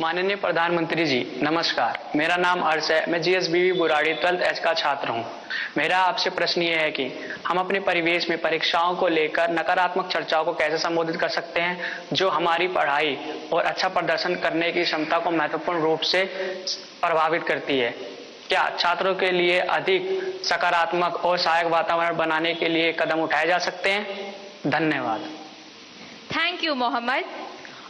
माननीय प्रधानमंत्री जी नमस्कार। मेरा नाम अर्श है। मैं जीएसबीवी बुराड़ी 12th एच का छात्र हूं। मेरा आपसे प्रश्न ये है कि हम अपने परिवेश में परीक्षाओं को लेकर नकारात्मक चर्चाओं को कैसे संबोधित कर सकते हैं जो हमारी पढ़ाई और अच्छा प्रदर्शन करने की क्षमता को महत्वपूर्ण रूप से प्रभावित करती है। क्या छात्रों के लिए अधिक सकारात्मक और सहायक वातावरण बनाने के लिए कदम उठाए जा सकते हैं? धन्यवाद। Thank you Mohammed.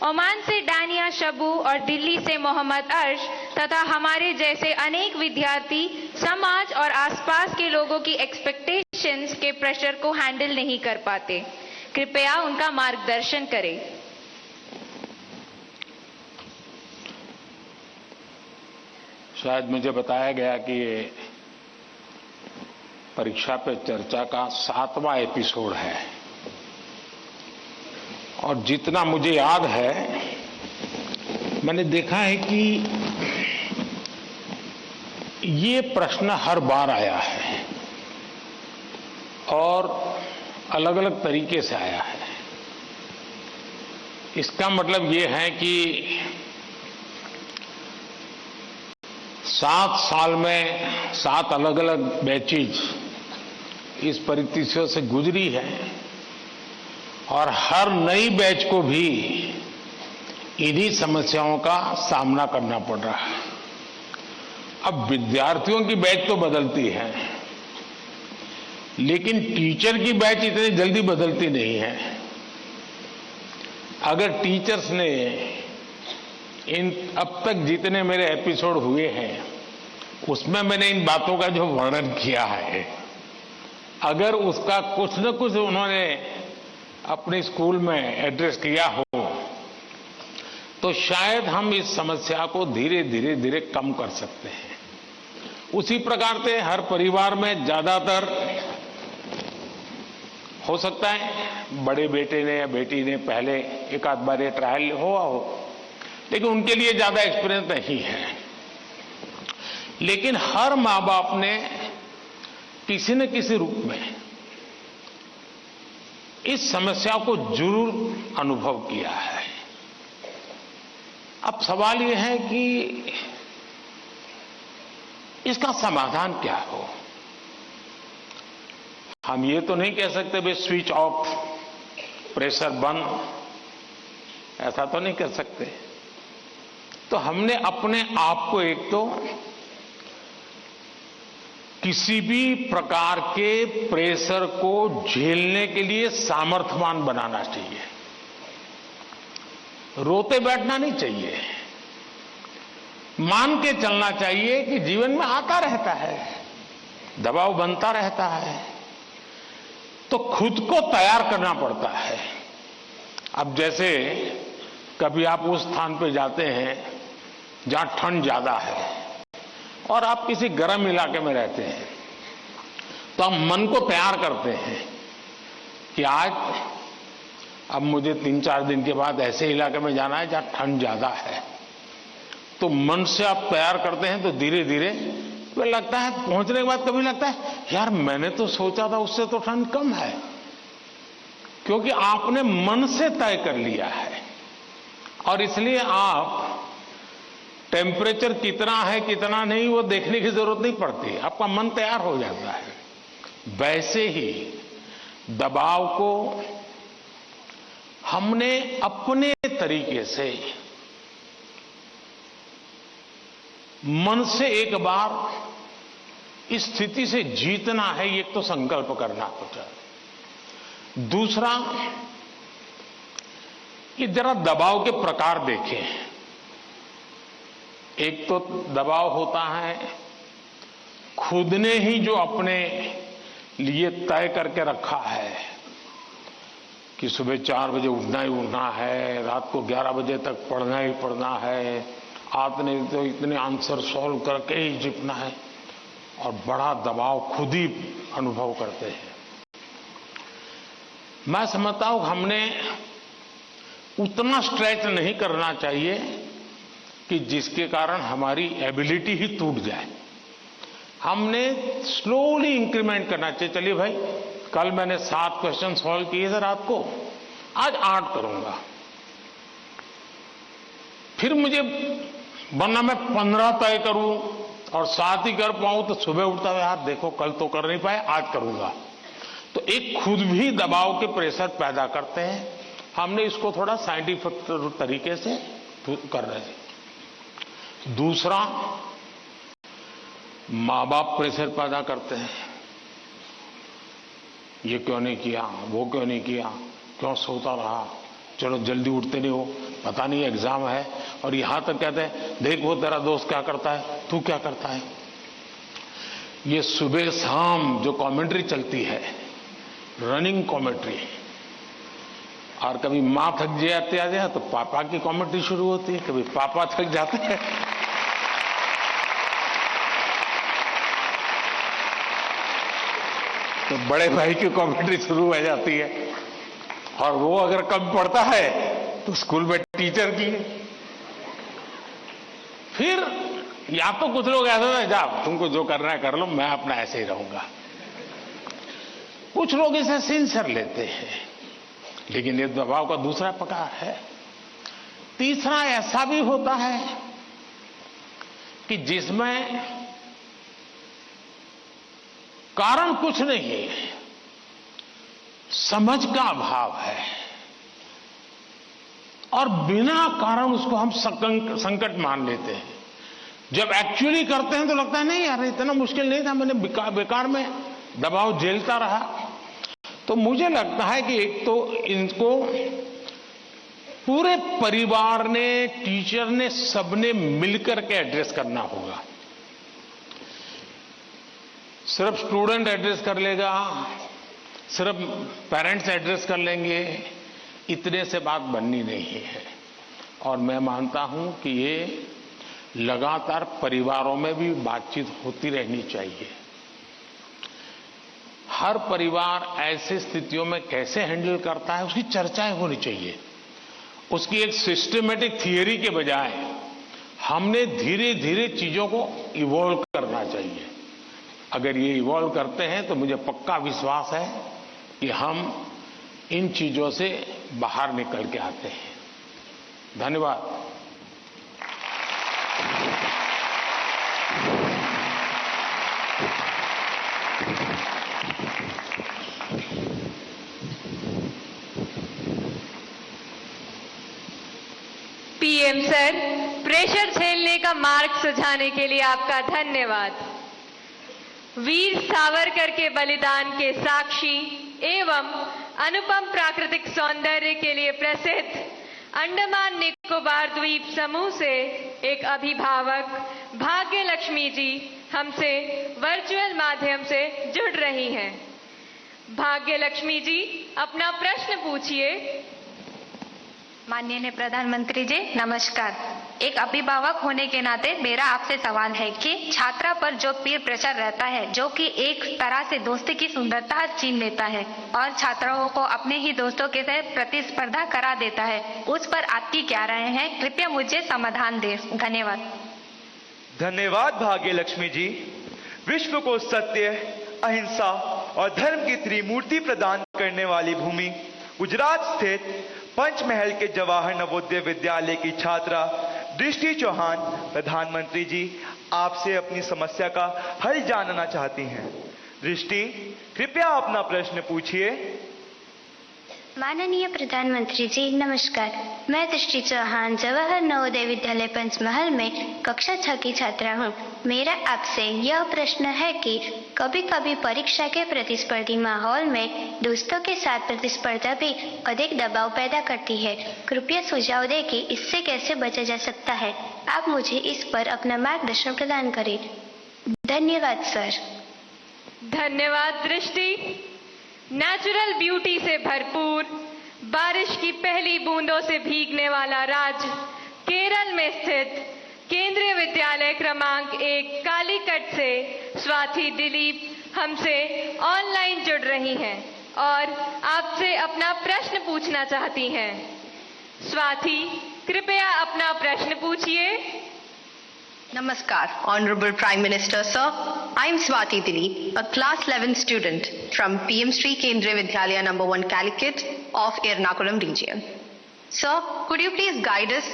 ओमान से डानिया शबू और दिल्ली से मोहम्मद अर्श तथा हमारे जैसे अनेक विद्यार्थी समाज और आसपास के लोगों की एक्सपेक्टेशंस के प्रेशर को हैंडल नहीं कर पाते। कृपया उनका मार्गदर्शन करें। शायद मुझे बताया गया कि ये परीक्षा पे चर्चा का 7वां एपिसोड है और जितना मुझे याद है मैंने देखा है कि ये प्रश्न हर बार आया है और अलग अलग तरीके से आया है। इसका मतलब ये है कि 7 साल में 7 अलग अलग बैचेज इस परिस्थितियों से गुजरी है और हर नई बैच को भी इन्हीं समस्याओं का सामना करना पड़ रहा है। अब विद्यार्थियों की बैच तो बदलती है लेकिन टीचर की बैच इतनी जल्दी बदलती नहीं है। अगर टीचर्स ने इन अब तक जितने मेरे एपिसोड हुए हैं उसमें मैंने इन बातों का जो वर्णन किया है, अगर उसका कुछ न कुछ उन्होंने अपने स्कूल में एड्रेस किया हो तो शायद हम इस समस्या को धीरे धीरे कम कर सकते हैं। उसी प्रकार से हर परिवार में ज्यादातर हो सकता है बड़े बेटे ने या बेटी ने पहले एक आध बार ये ट्रायल हुआ हो लेकिन उनके लिए ज्यादा एक्सपीरियंस नहीं है। लेकिन हर मां बाप ने किसी न किसी रूप में इस समस्या को जरूर अनुभव किया है। अब सवाल यह है कि इसका समाधान क्या हो। हम ये तो नहीं कह सकते भाई स्विच ऑफ, प्रेशर बंद, ऐसा तो नहीं कर सकते। तो हमने अपने आप को एक तो किसी भी प्रकार के प्रेशर को झेलने के लिए सामर्थ्यवान बनाना चाहिए। रोते बैठना नहीं चाहिए, मान के चलना चाहिए कि जीवन में आता रहता है, दबाव बनता रहता है, तो खुद को तैयार करना पड़ता है। अब जैसे कभी आप उस स्थान पे जाते हैं जहां ठंड ज्यादा है और आप किसी गर्म इलाके में रहते हैं तो आप मन को तैयार करते हैं कि आज अब मुझे 3-4 दिन के बाद ऐसे इलाके में जाना है जहां ठंड ज्यादा है। तो मन से आप तैयार करते हैं तो धीरे धीरे फिर लगता है, पहुंचने के बाद कभी लगता है यार मैंने तो सोचा था उससे तो ठंड कम है, क्योंकि आपने मन से तय कर लिया है। और इसलिए आप टेम्परेचर कितना है कितना नहीं वो देखने की जरूरत नहीं पड़ती, आपका मन तैयार हो जाता है। वैसे ही दबाव को हमने अपने तरीके से मन से एक बार इस स्थिति से जीतना है, ये तो संकल्प करना होता है। दूसरा, कि जरा दबाव के प्रकार देखें। एक तो दबाव होता है खुद ने ही जो अपने लिए तय करके रखा है कि सुबह 4 बजे उठना ही उठना है, रात को 11 बजे तक पढ़ना ही पढ़ना है, आपने तो इतने आंसर सॉल्व करके ही जीतना है, और बड़ा दबाव खुद ही अनुभव करते हैं। मैं समझता हूं हमने उतना स्ट्रेच नहीं करना चाहिए कि जिसके कारण हमारी एबिलिटी ही टूट जाए। हमने स्लोली इंक्रीमेंट करना चाहिए। चलिए भाई, कल मैंने 7 क्वेश्चन सॉल्व किए थे रात को, आज 8 करूंगा, फिर मुझे, वरना मैं 15 तय करूं और 7 ही कर पाऊं तो सुबह उठता है, यार देखो कल तो कर नहीं पाए, आज करूंगा। तो एक खुद भी दबाव के प्रेशर पैदा करते हैं। हमने इसको थोड़ा साइंटिफिक तरीके से कर रहे हैं। दूसरा, माँ बाप प्रेशर पैदा करते हैं, ये क्यों नहीं किया, वो क्यों नहीं किया, क्यों सोता रहा, चलो जल्दी उठते नहीं हो, पता नहीं एग्जाम है। और यहां तक कहते हैं, देख वो तेरा दोस्त क्या करता है, तू क्या करता है। ये सुबह शाम जो कमेंट्री चलती है, रनिंग कमेंट्री, और कभी मां थक जाती है तो पापा की कमेंट्री शुरू होती है, कभी पापा थक जाते हैं तो बड़े भाई की कमेंट्री शुरू हो जाती है, और वो अगर कम पढ़ता है तो स्कूल में टीचर की। फिर या तो कुछ लोग ऐसे हैं, जाओ तुमको जो करना है कर लो, मैं अपना ऐसे ही रहूंगा। कुछ लोग इसे सिंसियर लेते हैं, लेकिन ये दबाव का दूसरा प्रकार है। तीसरा ऐसा भी होता है कि जिसमें कारण कुछ नहीं है, समझ का अभाव है, और बिना कारण उसको हम संकट मान लेते हैं। जब एक्चुअली करते हैं तो लगता है नहीं यार इतना मुश्किल नहीं था, मैंने बेकार में दबाव झेलता रहा। तो मुझे लगता है कि एक तो इनको पूरे परिवार ने, टीचर ने, सबने मिलकर के एड्रेस करना होगा। सिर्फ स्टूडेंट एड्रेस कर लेगा, सिर्फ पेरेंट्स एड्रेस कर लेंगे, इतने से बात बननी नहीं है। और मैं मानता हूं कि ये लगातार परिवारों में भी बातचीत होती रहनी चाहिए। हर परिवार ऐसी स्थितियों में कैसे हैंडल करता है उसकी चर्चाएं होनी चाहिए। उसकी एक सिस्टमेटिक थियरी के बजाय हमने धीरे धीरे चीजों को इवॉल्व करना चाहिए। अगर ये इवॉल्व करते हैं तो मुझे पक्का विश्वास है कि हम इन चीजों से बाहर निकल के आते हैं। धन्यवाद। पीएम सर, प्रेशर झेलने का मार्ग सुझाने के लिए आपका धन्यवाद। वीर सावरकर के बलिदान के साक्षी एवं अनुपम प्राकृतिक सौंदर्य के लिए प्रसिद्ध अंडमान निकोबार द्वीप समूह से एक अभिभावक भाग्य लक्ष्मी जी हमसे वर्चुअल माध्यम से जुड़ रही हैं। भाग्य लक्ष्मी जी, अपना प्रश्न पूछिए। माननीय प्रधानमंत्री जी नमस्कार। एक अभिभावक होने के नाते मेरा आपसे सवाल है कि छात्रा पर जो पीर प्रेशर रहता है, जो कि एक तरह से दोस्ती की सुंदरता छीन लेता है और छात्राओं को अपने ही दोस्तों के साथ प्रतिस्पर्धा करा देता है, उस पर आपकी क्या राय है? कृपया मुझे समाधान दें। धन्यवाद। धन्यवाद भाग्य लक्ष्मी जी। विश्व को सत्य, अहिंसा और धर्म की त्रिमूर्ति प्रदान करने वाली भूमि गुजरात स्थित पंचमहल के जवाहर नवोदय विद्यालय की छात्रा दृष्टि चौहान प्रधानमंत्री जी आपसे अपनी समस्या का हल जानना चाहती हैं। दृष्टि, कृपया अपना प्रश्न पूछिए। माननीय प्रधानमंत्री जी नमस्कार। मैं दृष्टि चौहान जवाहर नवोदय विद्यालय पंचमहल में कक्षा 6 की छात्रा हूँ। मेरा आपसे यह प्रश्न है कि कभी कभी परीक्षा के प्रतिस्पर्धी माहौल में दोस्तों के साथ प्रतिस्पर्धा भी अधिक दबाव पैदा करती है। कृपया सुझाव दें कि इससे कैसे बचा जा सकता है। आप मुझे इस पर अपना मार्गदर्शन प्रदान करें। धन्यवाद सर। धन्यवाद दृष्टि। नेचुरल ब्यूटी से भरपूर, बारिश की पहली बूंदों से भीगने वाला राज्य केरल में स्थित केंद्रीय विद्यालय क्रमांक 1 कालीकट से स्वाति दिलीप हमसे ऑनलाइन जुड़ रही हैं और आपसे अपना प्रश्न पूछना चाहती हैं। स्वाति, कृपया अपना प्रश्न पूछिए। Namaskar, Honorable Prime Minister, sir. I am Swati Dilip, a class 11 student from PM Sri Kendriya Vidyalaya number 1 Calicut of Ernakulam region. Sir, could you please guide us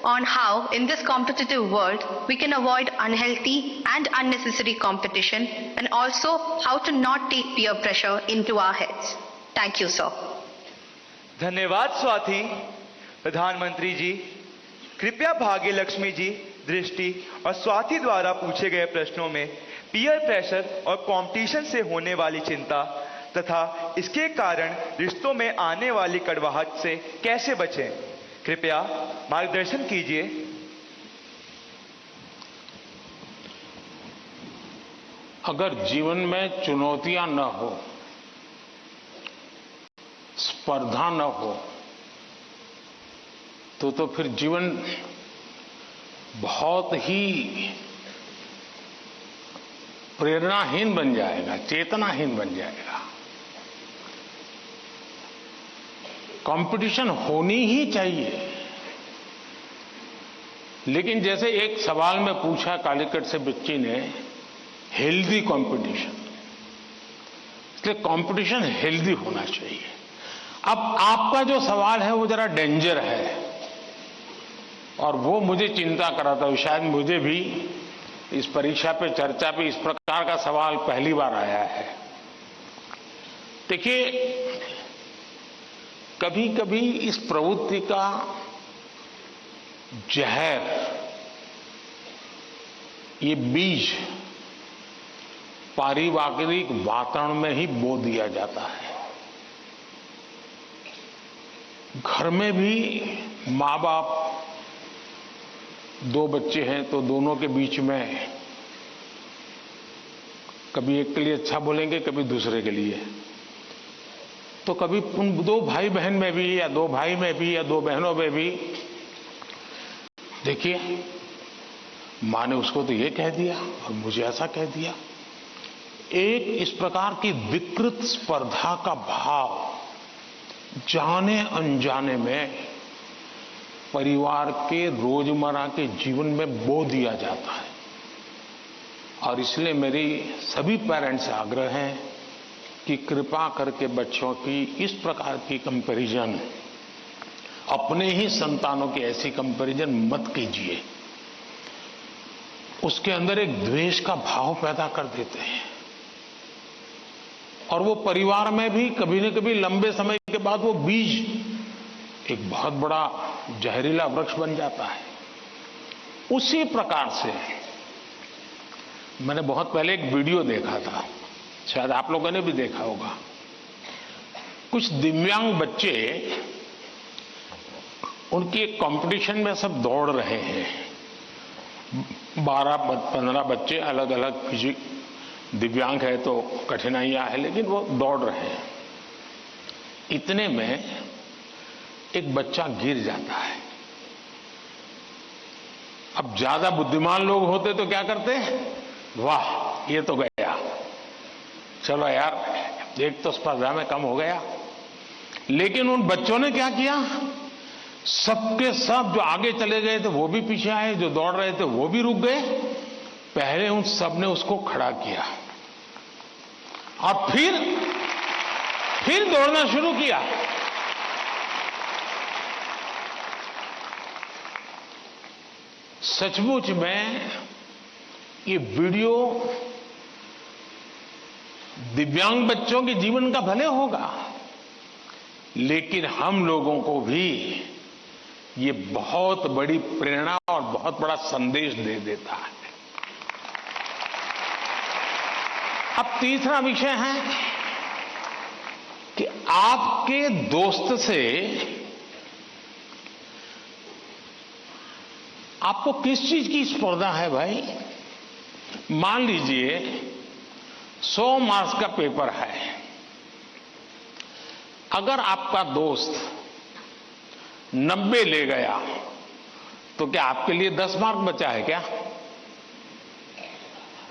on how, in this competitive world, we can avoid unhealthy and unnecessary competition, and also how to not take peer pressure into our heads. Thank you, sir. धन्यवाद स्वाति। प्रधानमंत्री जी, कृपया भाग्य लक्ष्मी जी, दृष्टि और स्वाति द्वारा पूछे गए प्रश्नों में पीयर प्रेशर और कंपटीशन से होने वाली चिंता तथा इसके कारण रिश्तों में आने वाली कड़वाहट से कैसे बचें, कृपया मार्गदर्शन कीजिए। अगर जीवन में चुनौतियां न हो, स्पर्धा न हो, तो फिर जीवन बहुत ही प्रेरणाहीन बन जाएगा, चेतनाहीन बन जाएगा। कंपटीशन होनी ही चाहिए, लेकिन जैसे एक सवाल में पूछा कालीकट से बच्ची ने, हेल्दी कंपटीशन, इसलिए कंपटीशन हेल्दी होना चाहिए। अब आपका जो सवाल है वो जरा डेंजर है और वो मुझे चिंता कराता है। शायद मुझे भी इस परीक्षा पे चर्चा पे इस प्रकार का सवाल पहली बार आया है। देखिए, कभी कभी इस प्रवृत्ति का जहर, ये बीज पारिवारिक वातावरण में ही बो दिया जाता है। घर में भी माँ बाप, दो बच्चे हैं तो दोनों के बीच में कभी एक के लिए अच्छा बोलेंगे, कभी दूसरे के लिए। तो कभी उन दो भाई बहन में भी, या दो भाई में भी, या दो बहनों में भी, देखिए मां ने उसको तो ये कह दिया और मुझे ऐसा कह दिया। एक इस प्रकार की विकृत स्पर्धा का भाव जाने अनजाने में परिवार के रोजमर्रा के जीवन में बो दिया जाता है। और इसलिए मेरी सभी पेरेंट्स से आग्रह है कि कृपा करके बच्चों की इस प्रकार की कंपैरिजन, अपने ही संतानों की ऐसी कंपैरिजन मत कीजिए। उसके अंदर एक द्वेष का भाव पैदा कर देते हैं और वो परिवार में भी कभी न कभी लंबे समय के बाद वो बीज एक बहुत बड़ा जहरीला वृक्ष बन जाता है। उसी प्रकार से मैंने बहुत पहले एक वीडियो देखा था, शायद आप लोगों ने भी देखा होगा। कुछ दिव्यांग बच्चे, उनकी एक कंपटीशन में सब दौड़ रहे हैं। 12-15 बच्चे अलग अलग फिजिक, दिव्यांग है तो कठिनाइयां है, लेकिन वो दौड़ रहे हैं। इतने में एक बच्चा गिर जाता है। अब ज्यादा बुद्धिमान लोग होते तो क्या करते हैं, वाह ये तो गया, चलो यार एक तो स्पर्धा में कम हो गया। लेकिन उन बच्चों ने क्या किया, सबके सब जो आगे चले गए थे वो भी पीछे आए, जो दौड़ रहे थे वो भी रुक गए। पहले उन सब ने उसको खड़ा किया और फिर दौड़ना शुरू किया। सचमुच में ये वीडियो दिव्यांग बच्चों के जीवन का भले होगा, लेकिन हम लोगों को भी ये बहुत बड़ी प्रेरणा और बहुत बड़ा संदेश दे देता है। अब तीसरा विषय है कि आपके दोस्त से आपको किस चीज की स्पर्धा है भाई। मान लीजिए 100 मार्क्स का पेपर है, अगर आपका दोस्त 90 ले गया तो क्या आपके लिए 10 मार्क बचा है क्या?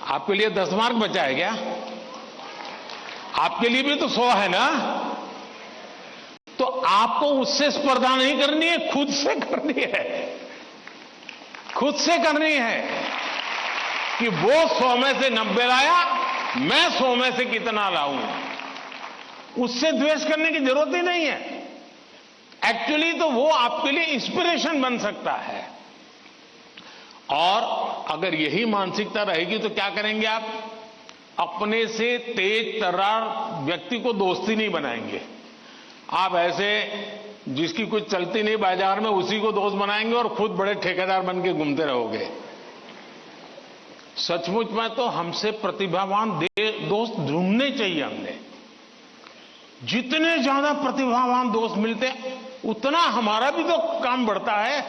आपके लिए 10 मार्क बचा है क्या? आपके लिए भी तो 100 है ना। तो आपको उससे स्पर्धा नहीं करनी है, खुद से करनी है। खुद से करनी है कि वो 100 में से 90 लाया, मैं 100 में से कितना लाऊं। उससे द्वेष करने की जरूरत ही नहीं है। एक्चुअली तो वो आपके लिए इंस्पिरेशन बन सकता है, और अगर यही मानसिकता रहेगी तो क्या करेंगे आप? अपने से तेज तर्रार व्यक्ति को दोस्ती नहीं बनाएंगे। आप ऐसे जिसकी कुछ चलती नहीं बाजार में उसी को दोस्त बनाएंगे और खुद बड़े ठेकेदार बन के घूमते रहोगे। सचमुच में तो हमसे प्रतिभावान दोस्त ढूंढने चाहिए। हमने जितने ज्यादा प्रतिभावान दोस्त मिलते उतना हमारा भी तो काम बढ़ता है,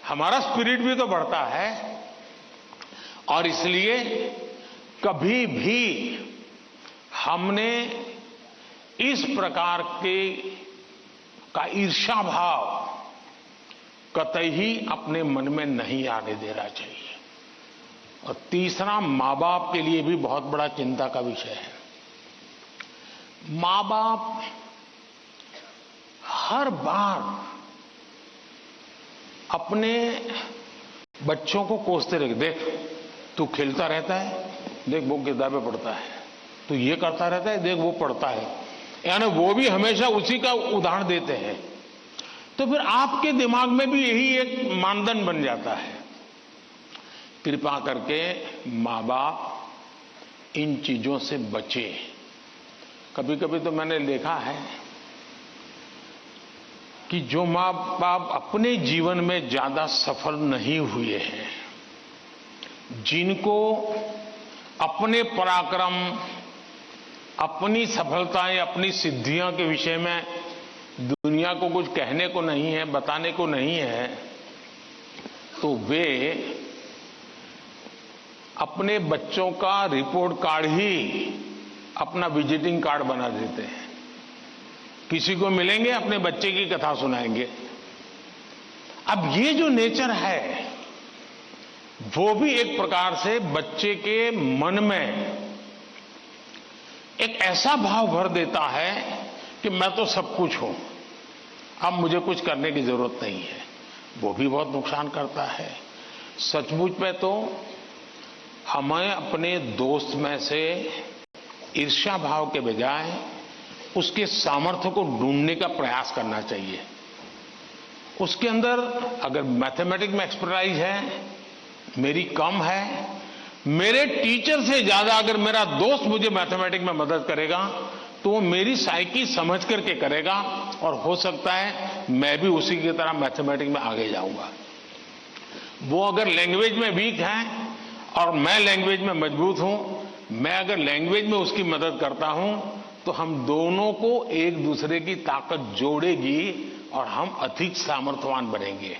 हमारा स्पिरिट भी तो बढ़ता है। और इसलिए कभी भी हमने इस प्रकार का ईर्ष्या भाव कतई ही अपने मन में नहीं आने देना चाहिए। और तीसरा, मां बाप के लिए भी बहुत बड़ा चिंता का विषय है। मां बाप हर बार अपने बच्चों को कोसते रहे, देख तू खेलता रहता है, देख वो किताबें पढ़ता है, तू ये करता रहता है, देख वो पढ़ता है, यानी वो भी हमेशा उसी का उदाहरण देते हैं। तो फिर आपके दिमाग में भी यही एक मानदंड बन जाता है। कृपा करके मां बाप इन चीजों से बचे। कभी कभी तो मैंने देखा है कि जो मां बाप अपने जीवन में ज्यादा सफल नहीं हुए हैं, जिनको अपने पराक्रम, अपनी सफलताएं, अपनी सिद्धियों के विषय में दुनिया को कुछ कहने को नहीं है, बताने को नहीं है, तो वे अपने बच्चों का रिपोर्ट कार्ड ही अपना विजिटिंग कार्ड बना देते हैं। किसी को मिलेंगे अपने बच्चे की कथा सुनाएंगे। अब ये जो नेचर है वो भी एक प्रकार से बच्चे के मन में एक ऐसा भाव भर देता है कि मैं तो सब कुछ हूं, अब मुझे कुछ करने की जरूरत नहीं है। वो भी बहुत नुकसान करता है। सचमुच में तो हमें अपने दोस्त में से ईर्ष्या भाव के बजाय उसके सामर्थ्य को ढूंढने का प्रयास करना चाहिए। उसके अंदर अगर मैथमेटिक्स में एक्सपर्टाइज है, मेरी कम है, मेरे टीचर से ज्यादा अगर मेरा दोस्त मुझे मैथमेटिक्स में मदद करेगा तो वो मेरी साइकी समझ करके करेगा और हो सकता है मैं भी उसी की तरह मैथमेटिक्स में आगे जाऊंगा। वो अगर लैंग्वेज में वीक है और मैं लैंग्वेज में मजबूत हूं, मैं अगर लैंग्वेज में उसकी मदद करता हूं तो हम दोनों को एक दूसरे की ताकत जोड़ेगी और हम अधिक सामर्थ्यवान बनेंगे।